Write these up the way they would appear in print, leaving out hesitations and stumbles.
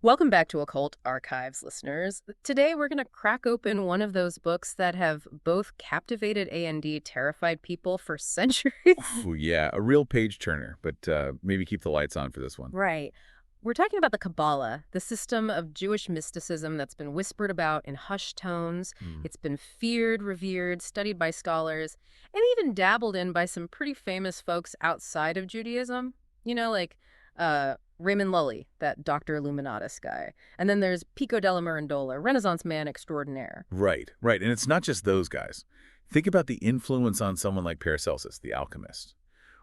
Welcome back to Occult Archives, listeners. Today we're going to crack open one of those books that have both captivated and terrified people for centuries. Oh, yeah, a real page turner, but maybe keep the lights on for this one. Right. We're talking about the Kabbalah, the system of Jewish mysticism that's been whispered about in hushed tones. Hmm. It's been feared, revered, studied by scholars, and even dabbled in by some pretty famous folks outside of Judaism. Like Raymond Lully, that Dr. Illuminatus guy. And then there's Pico della Mirandola, Renaissance man extraordinaire. Right, right, and it's not just those guys. Think about the influence on someone like Paracelsus, the alchemist,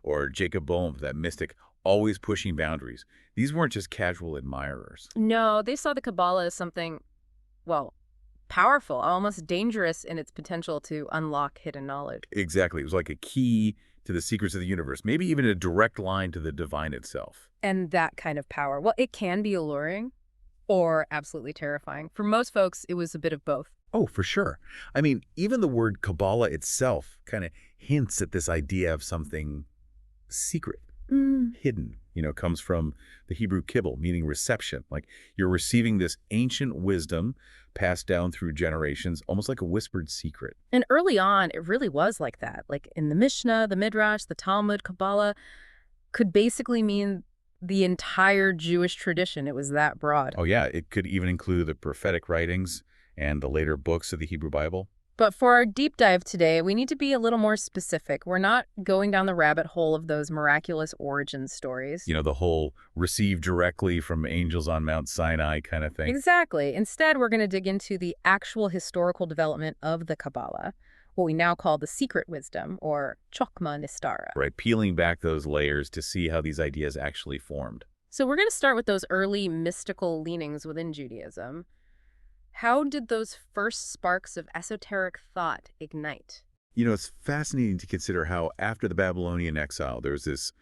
or Jacob Boehme, that mystic, always pushing boundaries. These weren't just casual admirers. No, they saw the Kabbalah as something, well, powerful, almost dangerous in its potential to unlock hidden knowledge. Exactly, it was like a key to the secrets of the universe, maybe even a direct line to the divine itself. And that kind of power, well, it can be alluring or absolutely terrifying. For most folks, it was a bit of both. Oh, for sure. I mean, even the word Kabbalah itself kind of hints at this idea of something secret. Hidden, comes from the Hebrew kibbel, meaning reception. Like you're receiving this ancient wisdom passed down through generations, almost like a whispered secret. And early on, it really was like that. Like in the Mishnah, the Midrash, the Talmud, Kabbalah could basically mean the entire Jewish tradition. It was that broad. Oh yeah, it could even include the prophetic writings and the later books of the Hebrew Bible. But for our deep dive today, we need to be a little more specific. We're not going down the rabbit hole of those miraculous origin stories. The whole receive directly from angels on Mount Sinai kind of thing. Exactly. Instead, we're going to dig into the actual historical development of the Kabbalah, what we now call the secret wisdom, or Chokmah Nistara. Right, peeling back those layers to see how these ideas actually formed. So we're going to start with those early mystical leanings within Judaism. How did those first sparks of esoteric thought ignite? It's fascinating to consider how after the Babylonian exile, there's this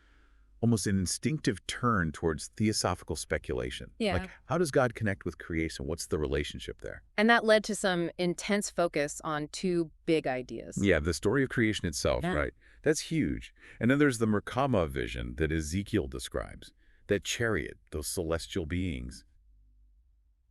almost an instinctive turn towards theosophical speculation. Yeah. Like, how does God connect with creation? What's the relationship there? And that led to some intense focus on two big ideas. Yeah, the story of creation itself, Yeah. right? That's huge. And then there's the Merkabah vision that Ezekiel describes, that chariot, those celestial beings.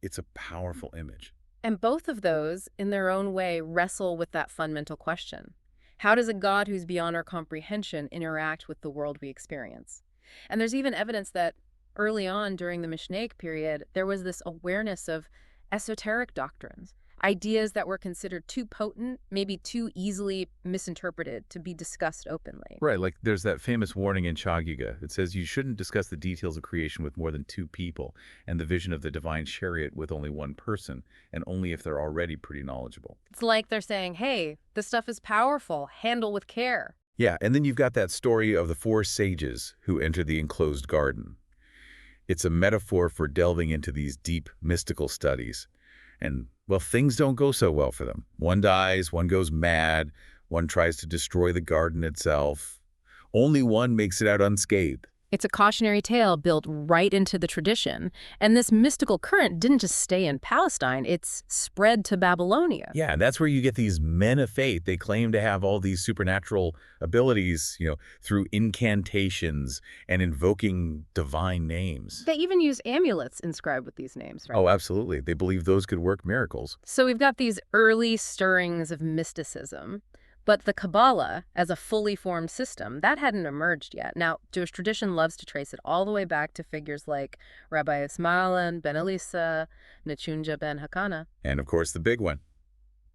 It's a powerful image. And both of those, in their own way, wrestle with that fundamental question. How does a God who's beyond our comprehension interact with the world we experience? And there's even evidence that early on during the Mishnaic period, there was this awareness of esoteric doctrines, ideas that were considered too potent, maybe too easily misinterpreted to be discussed openly. Right, like there's that famous warning in Chagiga that says you shouldn't discuss the details of creation with more than two people, and the vision of the divine chariot with only one person, and only if they're already pretty knowledgeable. It's like they're saying, hey, this stuff is powerful, handle with care. Yeah, and then you've got that story of the four sages who enter the enclosed garden. It's a metaphor for delving into these deep mystical studies. And, well, things don't go so well for them. One dies, one goes mad, one tries to destroy the garden itself. Only one makes it out unscathed. It's a cautionary tale built right into the tradition. And this mystical current didn't just stay in Palestine, it's spread to Babylonia. Yeah, and that's where you get these men of faith. They claim to have all these supernatural abilities, through incantations and invoking divine names. They even use amulets inscribed with these names, right? Oh, absolutely. They believe those could work miracles. So we've got these early stirrings of mysticism. But the Kabbalah, as a fully formed system, that hadn't emerged yet. Now, Jewish tradition loves to trace it all the way back to figures like Rabbi Ismail ben Elisa, Nechunja ben Hakana. And, of course, the big one,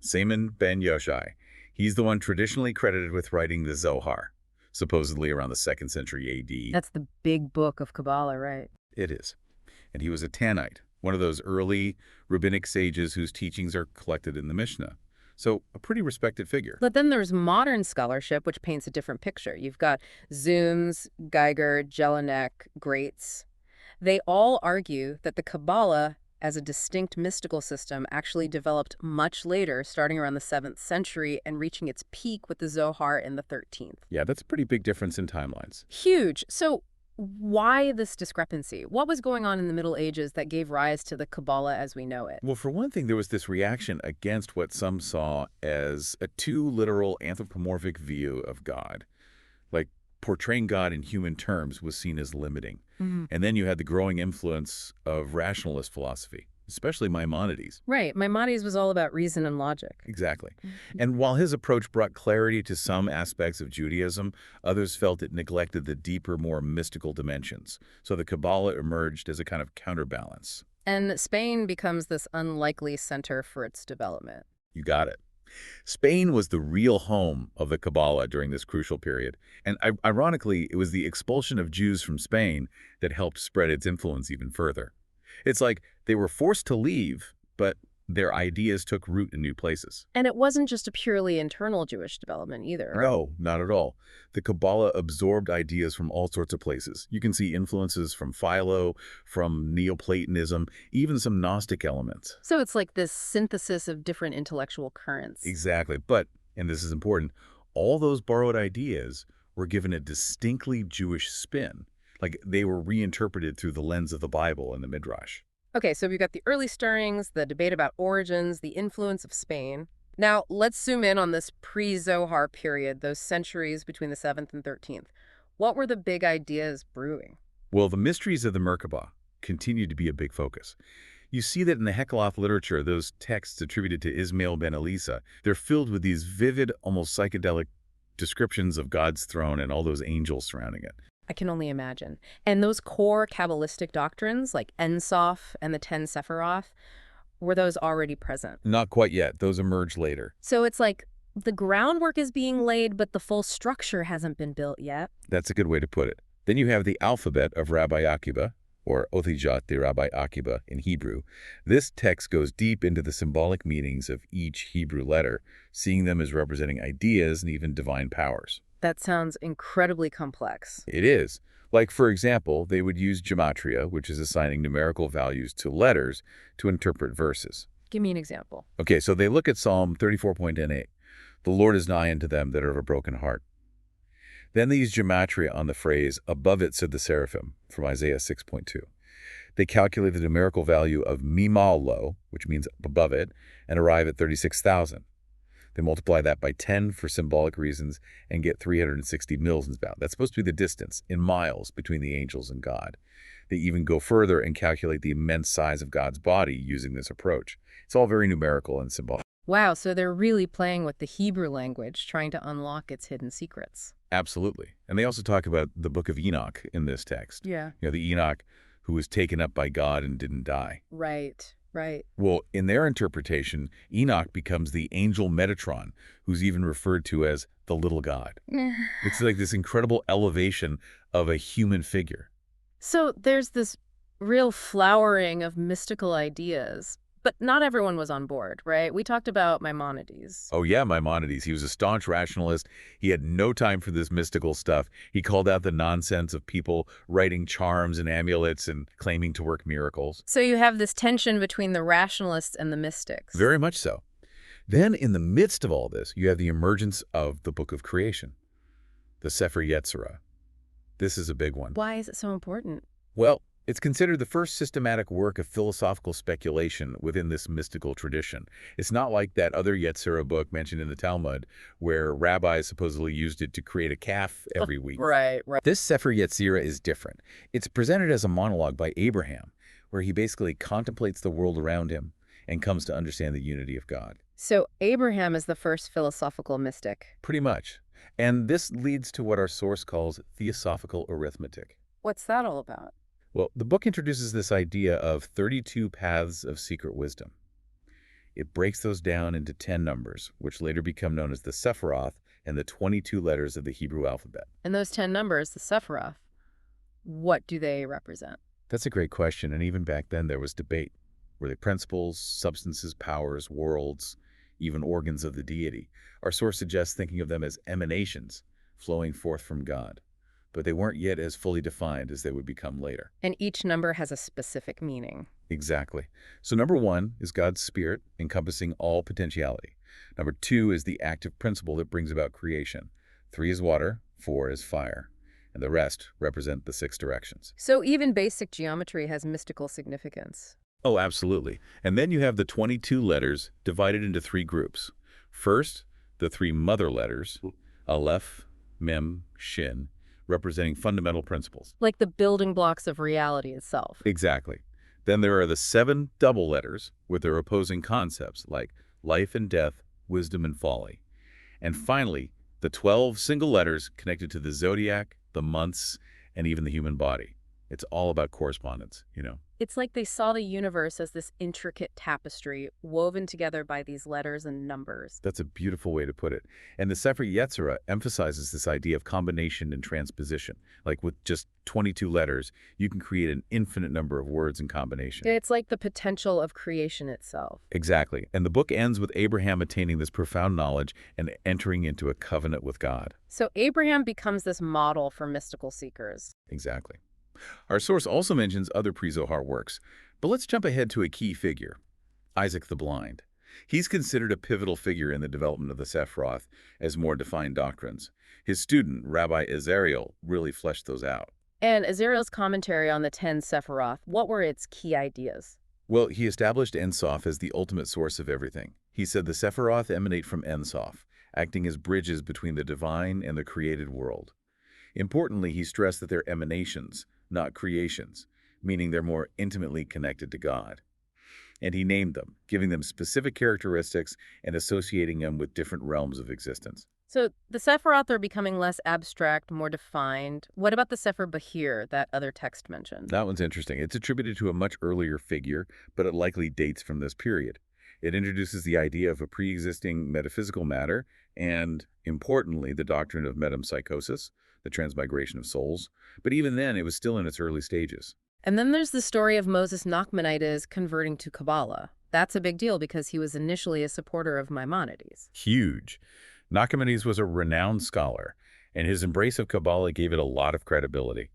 Simon ben Yoshai. He's the one traditionally credited with writing the Zohar, supposedly around the 2nd century A.D. That's the big book of Kabbalah, right? It is. And he was a Tannite, one of those early rabbinic sages whose teachings are collected in the Mishnah. So a pretty respected figure. But then there's modern scholarship, which paints a different picture. You've got Zooms, Geiger, Jelinek, Greats. They all argue that the Kabbalah, as a distinct mystical system, actually developed much later, starting around the 7th century and reaching its peak with the Zohar in the 13th. Yeah, that's a pretty big difference in timelines. Huge. So why this discrepancy? What was going on in the Middle Ages that gave rise to the Kabbalah as we know it? Well, for one thing, there was this reaction against what some saw as a too literal anthropomorphic view of God. Like, portraying God in human terms was seen as limiting. Mhm. And then you had the growing influence of rationalist philosophy, especially Maimonides. Right. Maimonides was all about reason and logic. Exactly. Mhm. And while his approach brought clarity to some aspects of Judaism, others felt it neglected the deeper, more mystical dimensions. So the Kabbalah emerged as a kind of counterbalance. And Spain becomes this unlikely center for its development. You got it. Spain was the real home of the Kabbalah during this crucial period. And ironically, it was the expulsion of Jews from Spain that helped spread its influence even further. It's like they were forced to leave, but their ideas took root in new places. And it wasn't just a purely internal Jewish development either, right? No, not at all. The Kabbalah absorbed ideas from all sorts of places. You can see influences from Philo, from Neoplatonism, even some Gnostic elements. So it's like this synthesis of different intellectual currents. Exactly. But, and this is important, all those borrowed ideas were given a distinctly Jewish spin. Like they were reinterpreted through the lens of the Bible and the Midrash. Okay, so we've got the early stirrings, the debate about origins, the influence of Spain. Now, let's zoom in on this pre-Zohar period, those centuries between the 7th and 13th. What were the big ideas brewing? Well, the mysteries of the Merkabah continue to be a big focus. You see that in the Hekalot literature, those texts attributed to Ismail ben Elisa, they're filled with these vivid, almost psychedelic descriptions of God's throne and all those angels surrounding it. I can only imagine. And those core Kabbalistic doctrines, like Ein Sof and the 10 Sephiroth, were those already present? Not quite yet. Those emerge later. So it's like the groundwork is being laid, but the full structure hasn't been built yet. That's a good way to put it. Then you have the alphabet of Rabbi Akiba, or Othijat de Rabbi Akiba in Hebrew. This text goes deep into the symbolic meanings of each Hebrew letter, seeing them as representing ideas and even divine powers. That sounds incredibly complex. It is. Like, for example, they would use gematria, which is assigning numerical values to letters, to interpret verses. Give me an example. Okay, so they look at Psalm 34.8. The Lord is nigh unto them that are of a broken heart. Then they use gematria on the phrase, above it said the seraphim, from Isaiah 6.2. They calculate the numerical value of mimal lo, which means above it, and arrive at 36,000. They multiply that by 10 for symbolic reasons and get 360 mils about. That's supposed to be the distance in miles between the angels and God. They even go further and calculate the immense size of God's body using this approach. It's all very numerical and symbolic. Wow, so they're really playing with the Hebrew language, trying to unlock its hidden secrets. Absolutely. And they also talk about the book of Enoch in this text. Yeah. You know, the Enoch who was taken up by God and didn't die. Right, right. Well, in their interpretation, Enoch becomes the angel Metatron, who's even referred to as the little god. It's like this incredible elevation of a human figure. So there's this real flowering of mystical ideas, but not everyone was on board, right? We talked about Maimonides. Oh yeah, Maimonides. He was a staunch rationalist. He had no time for this mystical stuff. He called out the nonsense of people writing charms and amulets and claiming to work miracles. So you have this tension between the rationalists and the mystics. Very much so. Then in the midst of all this, you have the emergence of the Book of Creation, the Sefer Yetzirah. This is a big one. Why is it so important? Well, it's considered the first systematic work of philosophical speculation within this mystical tradition. It's not like that other Yetzirah book mentioned in the Talmud, where rabbis supposedly used it to create a calf every week. Right. This Sefer Yetzirah is different. It's presented as a monologue by Abraham, where he basically contemplates the world around him and comes to understand the unity of God. So Abraham is the first philosophical mystic. Pretty much. And this leads to what our source calls theosophical arithmetic. What's that all about? Well, the book introduces this idea of 32 paths of secret wisdom. It breaks those down into 10 numbers, which later become known as the Sephiroth and the 22 letters of the Hebrew alphabet. And those 10 numbers, the Sephiroth, what do they represent? That's a great question, and even back then there was debate. Were they principles, substances, powers, worlds, even organs of the deity? Our source suggests thinking of them as emanations flowing forth from God. But they weren't yet as fully defined as they would become later. And each number has a specific meaning. Exactly. So number 1 is God's spirit, encompassing all potentiality. Number 2 is the active principle that brings about creation. 3 is water, 4 is fire. And the rest represent the 6 directions. So even basic geometry has mystical significance. Oh, absolutely. And then you have the 22 letters divided into 3 groups. First, the 3 mother letters, Aleph, Mem, Shin, representing fundamental principles. Like the building blocks of reality itself. Exactly. Then there are the 7 double letters with their opposing concepts like life and death, wisdom and folly. And finally, the 12 single letters connected to the zodiac, the months, and even the human body. It's all about correspondence, you know. It's like they saw the universe as this intricate tapestry woven together by these letters and numbers. That's a beautiful way to put it. And the Sefer Yetzirah emphasizes this idea of combination and transposition. Like with just 22 letters, you can create an infinite number of words in combination. It's like the potential of creation itself. Exactly. And the book ends with Abraham attaining this profound knowledge and entering into a covenant with God. So Abraham becomes this model for mystical seekers. Exactly. Our source also mentions other pre-Zohar works, but let's jump ahead to a key figure, Isaac the Blind. He's considered a pivotal figure in the development of the Sephiroth as more defined doctrines. His student, Rabbi Azariel, really fleshed those out. And Azariel's commentary on the 10 Sephiroth, what were its key ideas? Well, he established Ein Sof as the ultimate source of everything. He said the Sephiroth emanate from Ein Sof, acting as bridges between the divine and the created world. Importantly, he stressed that they're emanations, not creations, meaning they're more intimately connected to God. And he named them, giving them specific characteristics and associating them with different realms of existence. So the Sephiroth are becoming less abstract, more defined. What about the Sefer Bahir, that other text mentioned? That one's interesting. It's attributed to a much earlier figure, but it likely dates from this period. It introduces the idea of a pre-existing metaphysical matter and, importantly, the doctrine of metempsychosis, the transmigration of souls. But even then, it was still in its early stages. And then there's the story of Moses Nachmanides converting to Kabbalah. That's a big deal because he was initially a supporter of Maimonides. Huge. Nachmanides was a renowned scholar, and his embrace of Kabbalah gave it a lot of credibility.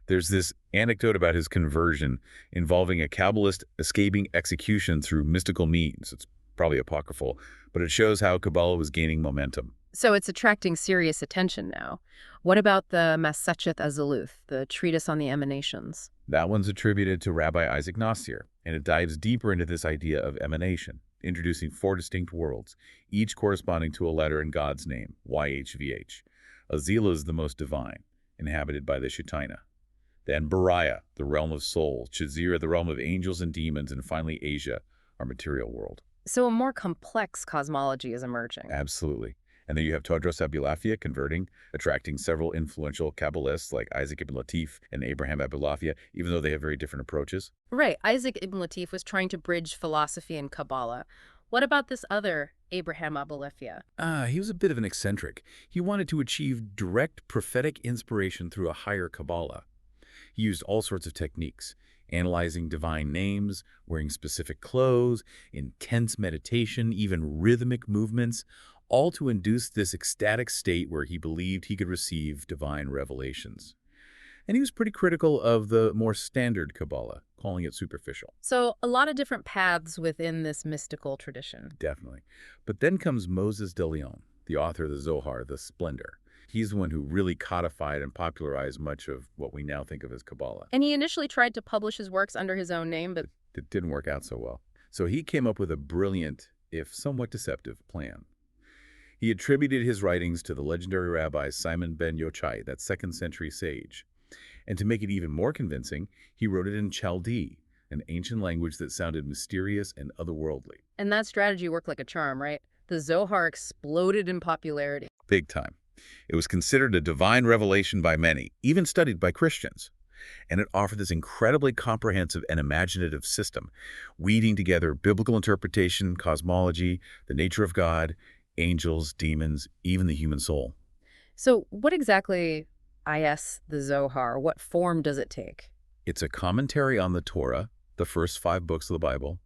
There's this anecdote about his conversion involving a Kabbalist escaping execution through mystical means. It's probably apocryphal, but it shows how Kabbalah was gaining momentum. So it's attracting serious attention now. What about the Masechet Azaluth, the treatise on the emanations? That one's attributed to Rabbi Isaac Nasir, and it dives deeper into this idea of emanation, introducing 4 distinct worlds, each corresponding to a letter in God's name, YHVH. Azila is the most divine, inhabited by the Shekinah. Then Bariah, the realm of soul, Chizira, the realm of angels and demons, and finally Asia, our material world. So a more complex cosmology is emerging. Absolutely. And then you have Todros Abulafia converting, attracting several influential Kabbalists like Isaac ibn Latif and Abraham Abulafia, even though they have very different approaches. Right. Isaac ibn Latif was trying to bridge philosophy and Kabbalah. What about this other Abraham Abulafia? He was a bit of an eccentric. He wanted to achieve direct prophetic inspiration through a higher Kabbalah. He used all sorts of techniques, analyzing divine names, wearing specific clothes, intense meditation, even rhythmic movements, all to induce this ecstatic state where he believed he could receive divine revelations. And he was pretty critical of the more standard Kabbalah, calling it superficial. So a lot of different paths within this mystical tradition. Definitely. But then comes Moses de Leon, the author of the Zohar, the Splendor. He's the one who really codified and popularized much of what we now think of as Kabbalah. And he initially tried to publish his works under his own name, but It didn't work out so well. So he came up with a brilliant, if somewhat deceptive, plan. He attributed his writings to the legendary rabbi Simon ben Yochai, that 2nd century sage. And to make it even more convincing, he wrote it in Chaldee, an ancient language that sounded mysterious and otherworldly. and that strategy worked like a charm, right? The Zohar exploded in popularity. Big time. It was considered a divine revelation by many, even studied by Christians. And it offered this incredibly comprehensive and imaginative system, weaving together biblical interpretation, cosmology, the nature of God, angels, demons, even the human soul. So what exactly is the Zohar? What form does it take? It's a commentary on the Torah, the first 5 books of the Bible,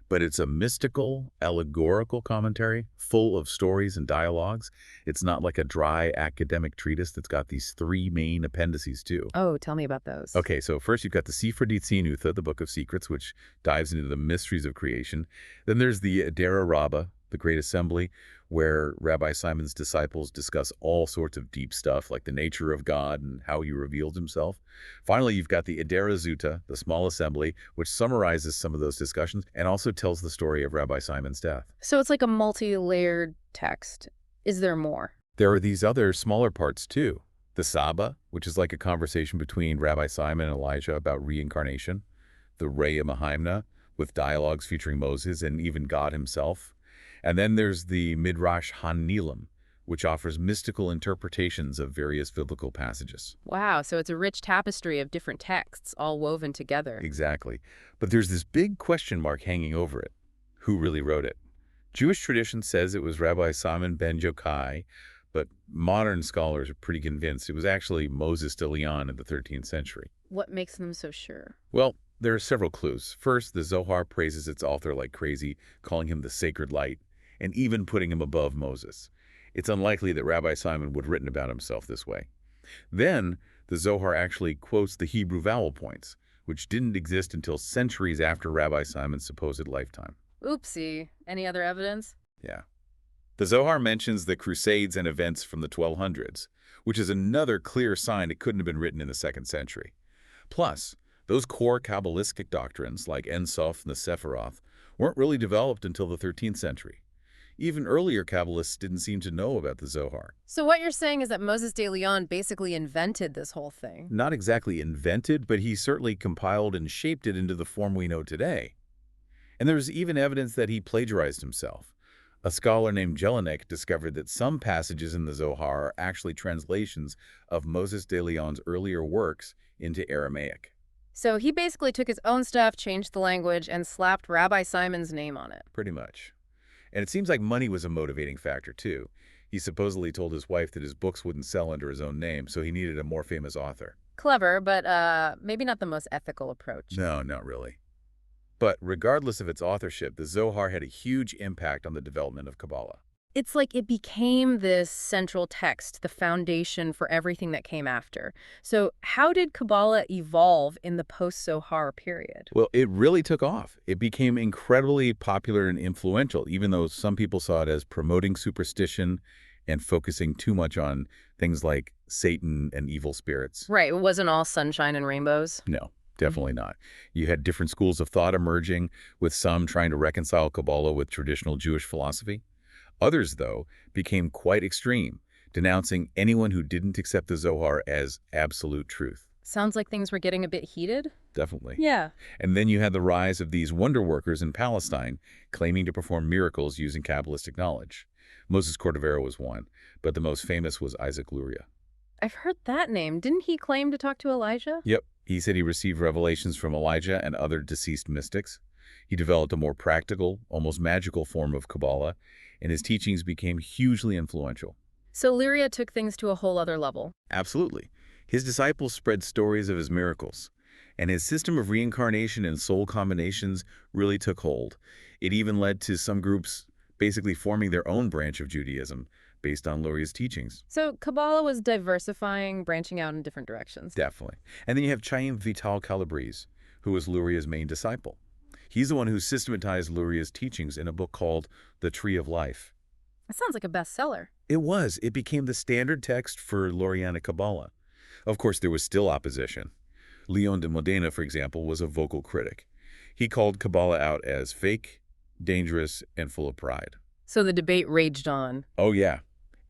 but it's a mystical, allegorical commentary full of stories and dialogues. It's not like a dry academic treatise that's got these 3 main appendices too. Oh, tell me about those. Okay, so first you've got the Sefer Yetzirah, the Book of Secrets, which dives into the mysteries of creation. Then there's the Adera Rabbah, the Great Assembly, where Rabbi Simon's disciples discuss all sorts of deep stuff like the nature of God and how he revealed himself. Finally, you've got the Adera Zuta, the Small Assembly, which summarizes some of those discussions and also tells the story of Rabbi Simon's death. So it's like a multi-layered text. Is there more? There are these other smaller parts too. The Saba, which is like a conversation between Rabbi Simon and Elijah about reincarnation. The Reya Mahimna, with dialogues featuring Moses and even God himself. And then there's the Midrash Han-Nilam, which offers mystical interpretations of various biblical passages. Wow, so it's a rich tapestry of different texts all woven together. Exactly. But there's this big question mark hanging over it. Who really wrote it? Jewish tradition says it was Rabbi Simon ben Yochai, but modern scholars are pretty convinced it was actually Moses de Leon in the 13th century. What makes them so sure? Well, there are several clues. First, the Zohar praises its author like crazy, calling him the sacred light, and even putting him above Moses. It's unlikely that Rabbi Simon would have written about himself this way. Then, the Zohar actually quotes the Hebrew vowel points, which didn't exist until centuries after Rabbi Simon's supposed lifetime. Oopsie. Any other evidence? Yeah. The Zohar mentions the Crusades and events from the 1200s, which is another clear sign it couldn't have been written in the 2nd century. Plus, those core Kabbalistic doctrines like Ein Sof and the Sephiroth weren't really developed until the 13th century. Even earlier Kabbalists didn't seem to know about the Zohar. So what you're saying is that Moses de Leon basically invented this whole thing. Not exactly invented, but he certainly compiled and shaped it into the form we know today. And there's even evidence that he plagiarized himself. A scholar named Jelinek discovered that some passages in the Zohar are actually translations of Moses de Leon's earlier works into Aramaic. So he basically took his own stuff, changed the language, and slapped Rabbi Simon's name on it. Pretty much. And it seems like money was a motivating factor, too. He supposedly told his wife that his books wouldn't sell under his own name, so he needed a more famous author. Clever, but maybe not the most ethical approach. No, not really. But regardless of its authorship, the Zohar had a huge impact on the development of Kabbalah. It's like it became this central text, the foundation for everything that came after. So how did Kabbalah evolve in the post-Zohar period? Well, it really took off. It became incredibly popular and influential, even though some people saw it as promoting superstition and focusing too much on things like Satan and evil spirits. Right, it wasn't all sunshine and rainbows. No. Definitely not. You had different schools of thought emerging, with some trying to reconcile Kabbalah with traditional Jewish philosophy. Others, though, became quite extreme, denouncing anyone who didn't accept the Zohar as absolute truth. Sounds like things were getting a bit heated. Definitely. Yeah. And then you had the rise of these wonder workers in Palestine claiming to perform miracles using Kabbalistic knowledge. Moses Cordovero was one, but the most famous was Isaac Luria. I've heard that name. Didn't he claim to talk to Elijah? Yep. He said he received revelations from Elijah and other deceased mystics. He developed a more practical, almost magical form of Kabbalah, and his teachings became hugely influential. So Luria took things to a whole other level. Absolutely. His disciples spread stories of his miracles, and his system of reincarnation and soul combinations really took hold. It even led to some groups basically forming their own branch of Judaism based on Luria's teachings. So Kabbalah was diversifying, branching out in different directions. Definitely. And then you have Chaim Vital Calabrese, who was Luria's main disciple. He's the one who systematized Luria's teachings in a book called The Tree of Life. That sounds like a bestseller. It was. It became the standard text for Lurianic Kabbalah. Of course, there was still opposition. Leon de Modena, for example, was a vocal critic. He called Kabbalah out as fake, dangerous, and full of pride. So the debate raged on. Oh, yeah.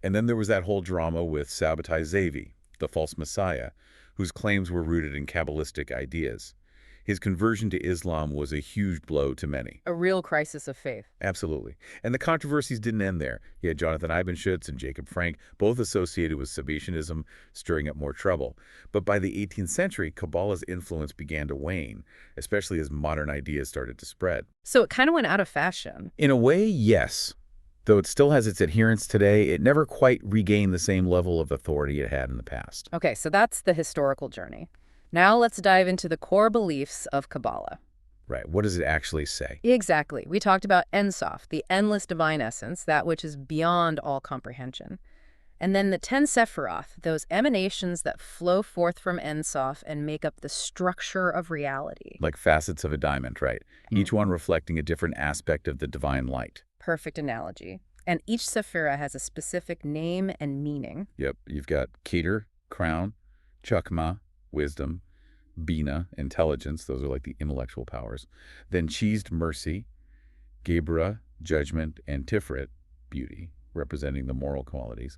And then there was that whole drama with Sabbatai Zevi, the false messiah, whose claims were rooted in Kabbalistic ideas. His conversion to Islam was a huge blow to many. A real crisis of faith. Absolutely. And the controversies didn't end there. You had Jonathan Ibenschutz and Jacob Frank, both associated with Sabbatianism, stirring up more trouble. But by the 18th century, Kabbalah's influence began to wane, especially as modern ideas started to spread. So it kind of went out of fashion. In a way, yes. Though it still has its adherents today, it never quite regained the same level of authority it had in the past. Okay, so that's the historical journey. Now let's dive into the core beliefs of Kabbalah. Right. What does it actually say? Exactly. We talked about Ein Sof, the endless divine essence, that which is beyond all comprehension. And then the 10 Sephiroth, those emanations that flow forth from Ein Sof and make up the structure of reality. Like facets of a diamond, right? Each one reflecting a different aspect of the divine light. Perfect analogy. And each Sephira has a specific name and meaning. Yep. You've got Keter, crown, Chakma, wisdom, Bina, intelligence. Those are like the intellectual powers. Then Chizd, mercy, Gebra, judgment, and Tiferet, beauty, representing the moral qualities.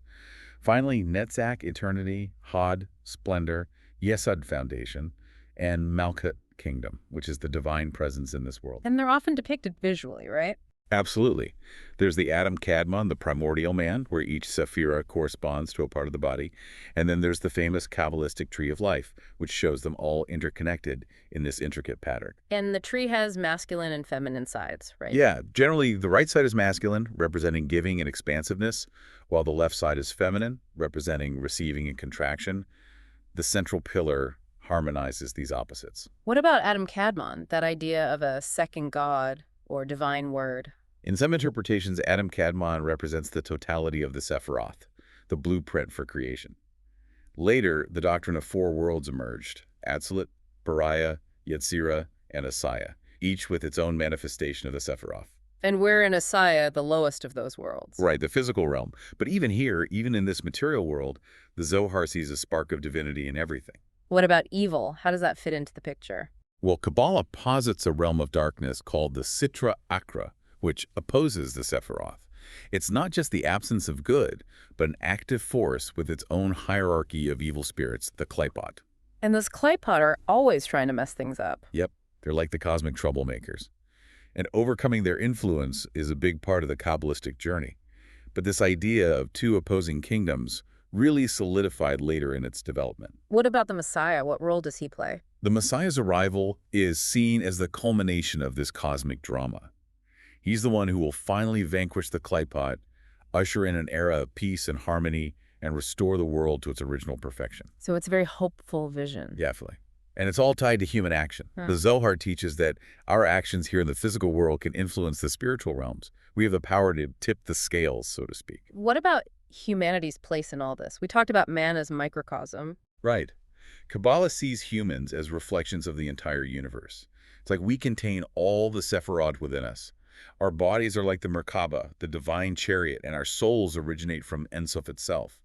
Finally, Netzach, eternity, Hod, splendor, Yesod, foundation, and Malkut, kingdom, which is the divine presence in this world. And they're often depicted visually, right? Absolutely. There's the Adam Kadmon, the primordial man, where each sephira corresponds to a part of the body. And then there's the famous Kabbalistic tree of life, which shows them all interconnected in this intricate pattern. And the tree has masculine and feminine sides, right? Yeah, generally the right side is masculine, representing giving and expansiveness, while the left side is feminine, representing receiving and contraction. The central pillar harmonizes these opposites. What about Adam Kadmon, that idea of a second god or divine word? In some interpretations, Adam Kadmon represents the totality of the Sephiroth, the blueprint for creation. Later, the doctrine of four worlds emerged: Atzilut, Beriah, Yetzirah, and Asaya, each with its own manifestation of the Sephiroth. And we're in Asaya, the lowest of those worlds. Right, the physical realm. But even here, even in this material world, the Zohar sees a spark of divinity in everything. What about evil? How does that fit into the picture? Well, Kabbalah posits a realm of darkness called the Sitra Achra, which opposes the Sephiroth. It's not just the absence of good, but an active force with its own hierarchy of evil spirits, the Klipot. And those Klipot are always trying to mess things up. Yep, they're like the cosmic troublemakers. And overcoming their influence is a big part of the Kabbalistic journey. But this idea of two opposing kingdoms really solidified later in its development. What about the Messiah? What role does he play? The Messiah's arrival is seen as the culmination of this cosmic drama. He's the one who will finally vanquish the Klipot, usher in an era of peace and harmony, and restore the world to its original perfection. So it's a very hopeful vision. Definitely. And it's all tied to human action. The Zohar teaches that our actions here in the physical world can influence the spiritual realms. We have the power to tip the scales, so to speak. What about humanity's place in all this? We talked about man as microcosm. Right. Kabbalah sees humans as reflections of the entire universe. It's like we contain all the Sephiroth within us. Our bodies are like the Merkaba, the divine chariot, and our souls originate from Ein Sof itself.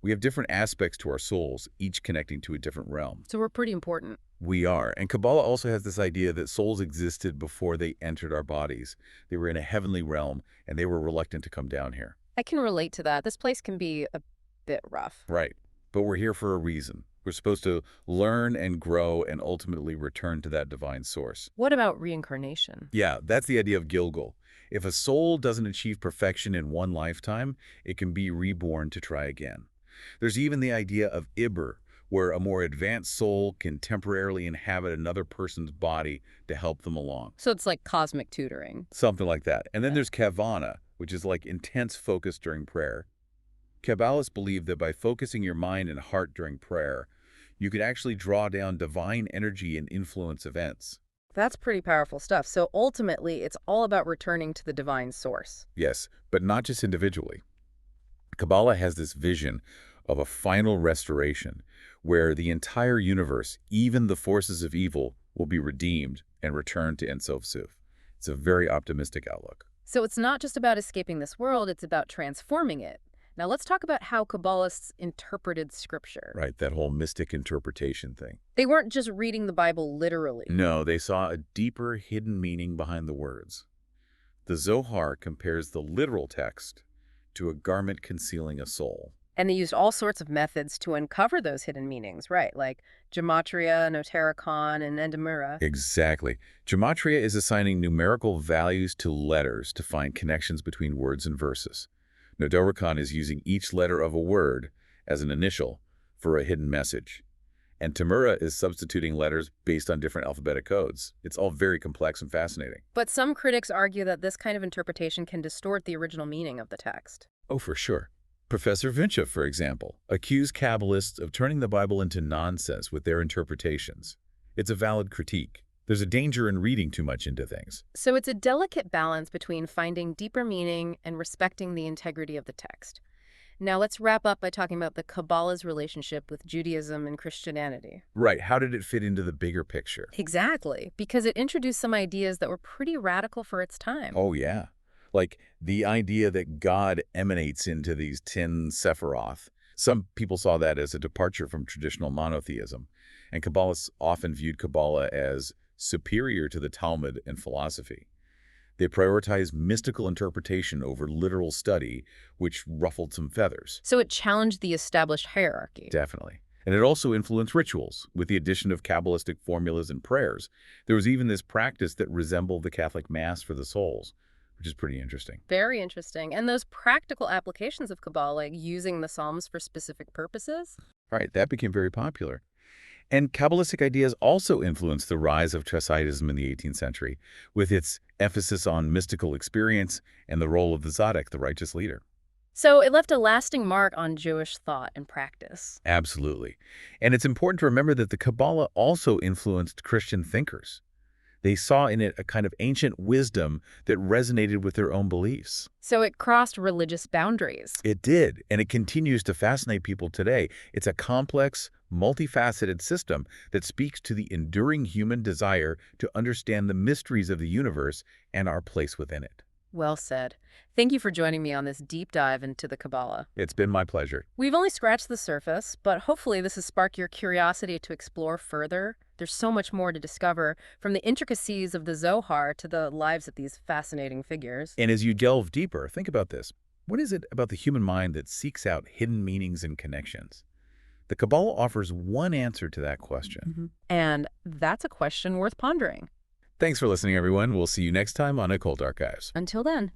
We have different aspects to our souls, each connecting to a different realm. So we're pretty important. We are. And Kabbalah also has this idea that souls existed before they entered our bodies. They were in a heavenly realm, and they were reluctant to come down here. I can relate to that. This place can be a bit rough. Right. But we're here for a reason. We're supposed to learn and grow and ultimately return to that divine source. What about reincarnation? Yeah, that's the idea of Gilgul. If a soul doesn't achieve perfection in one lifetime, it can be reborn to try again. There's even the idea of Ibr, where a more advanced soul can temporarily inhabit another person's body to help them along. So it's like cosmic tutoring. Something like that. And then there's Kavana, which is like intense focus during prayer. Kabbalists believe that by focusing your mind and heart during prayer, you can actually draw down divine energy and influence events. That's pretty powerful stuff. So ultimately, it's all about returning to the divine source. Yes, but not just individually. Kabbalah has this vision of a final restoration where the entire universe, even the forces of evil, will be redeemed and returned to Ein Sof Suf. It's a very optimistic outlook. So it's not just about escaping this world, it's about transforming it. Now let's talk about how Kabbalists interpreted Scripture. Right, that whole mystic interpretation thing. They weren't just reading the Bible literally. No, they saw a deeper hidden meaning behind the words. The Zohar compares the literal text to a garment concealing a soul. And they used all sorts of methods to uncover those hidden meanings, right? Like gematria, notarikon, and endemura. Exactly. Gematria is assigning numerical values to letters to find connections between words and verses. Notarikon is using each letter of a word as an initial for a hidden message. And Temura is substituting letters based on different alphabetic codes. It's all very complex and fascinating. But some critics argue that this kind of interpretation can distort the original meaning of the text. Oh, for sure. Professor Vincha, for example, accused Kabbalists of turning the Bible into nonsense with their interpretations. It's a valid critique. There's a danger in reading too much into things. So it's a delicate balance between finding deeper meaning and respecting the integrity of the text. Now let's wrap up by talking about the Kabbalah's relationship with Judaism and Christianity. Right. How did it fit into the bigger picture? Exactly, because it introduced some ideas that were pretty radical for its time. Oh, yeah. Like the idea that God emanates into these 10 Sephiroth. Some people saw that as a departure from traditional monotheism, and Kabbalists often viewed Kabbalah as superior to the Talmud and philosophy. They prioritized mystical interpretation over literal study, which ruffled some feathers. So it challenged the established hierarchy. Definitely. And it also influenced rituals, with the addition of Kabbalistic formulas and prayers. There was even this practice that resembled the Catholic Mass for the souls, which is pretty interesting. Very interesting. And those practical applications of Kabbalah, like using the Psalms for specific purposes? Right, that became very popular. And Kabbalistic ideas also influenced the rise of Hasidism in the 18th century, with its emphasis on mystical experience and the role of the tzaddik, the righteous leader. So it left a lasting mark on Jewish thought and practice. Absolutely. And it's important to remember that the Kabbalah also influenced Christian thinkers. They saw in it a kind of ancient wisdom that resonated with their own beliefs. So it crossed religious boundaries. It did, and it continues to fascinate people today. It's a complex, multifaceted system that speaks to the enduring human desire to understand the mysteries of the universe and our place within it. Well said. Thank you for joining me on this deep dive into the Kabbalah. It's been my pleasure. We've only scratched the surface, but hopefully this has sparked your curiosity to explore further. There's so much more to discover, from the intricacies of the Zohar to the lives of these fascinating figures. And as you delve deeper, think about this. What is it about the human mind that seeks out hidden meanings and connections? The Kabbalah offers one answer to that question. And that's a question worth pondering. Thanks for listening, everyone. We'll see you next time on Occult Archives. Until then.